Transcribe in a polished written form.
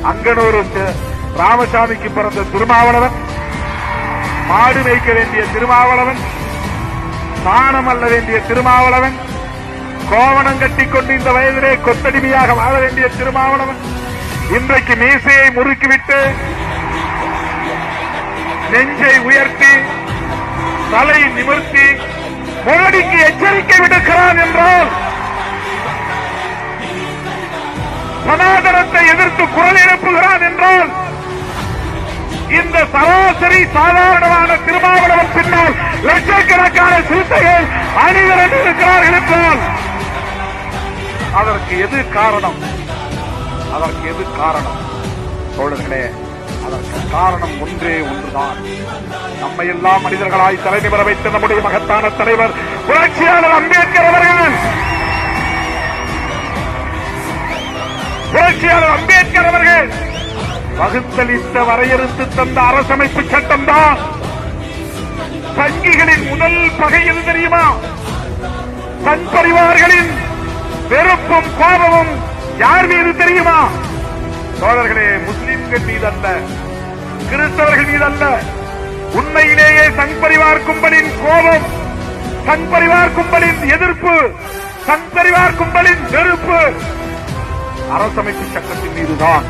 அங்கனூர் ராமசாமிக்கு பிறந்த திருமாவளவன், மாடு மேய்க்க வேண்டிய திருமாவளவன், சாணம் அல்ல வேண்டிய திருமாவளவன், கோவணம் கட்டிக்கொண்டு இந்த வயதிலே கொத்தடிமையாக வாழ வேண்டிய திருமாவளவன், இன்றைக்கு மீசையை முறுக்கிவிட்டு நெஞ்சை உயர்த்தி தலை நிமிர்த்தி மோடிக்கு எச்சரிக்கை விடுக்கிறான் என்றால், சனாதனத்தை எதிர்த்து குரல் எழுப்புகிறான் என்றால், இந்த சராசரி சாதாரணமான திருமாவளவன் பின்னால் லட்சக்கணக்கான சிறுத்தைகள் அணிதிரண்டு இருக்கிறார்கள் என்றால் அதற்கு எது காரணம்? அதற்கு எது காரணம்? தோழர்களே, அதற்கு காரணம் ஒன்றே ஒன்றுதான். நம்மை எல்லாம் மனிதர்களாய் தலைநிமிர வைத்த நம்முடைய மகத்தான தலைவர் புரட்சியாளர் அம்பேத்கர் அவர்கள். புரட்சியாளர் அம்பேத்கர் அவர்கள் வகுத்தளித்த வரையறுத்து தந்த அரசமைப்பு சட்டம் தான் சங்கிகளின் முதல் பகை எது தெரியுமா? சங் பரிவார்களின் வெறுப்பும் கோபமும் யார் மீது தெரியுமா? தோழர்களே, முஸ்லிம்கள் மீது அல்ல, கிறிஸ்தவர்கள் மீது அல்ல. உண்மையிலேயே சங் பரிவார் கும்பலின் கோபம், சங் பரிவார் கும்பலின் எதிர்ப்பு, சங் பரிவார் கும்பலின் வெறுப்பு அரசமைப்பு சட்டத்தின் மீதுதான்.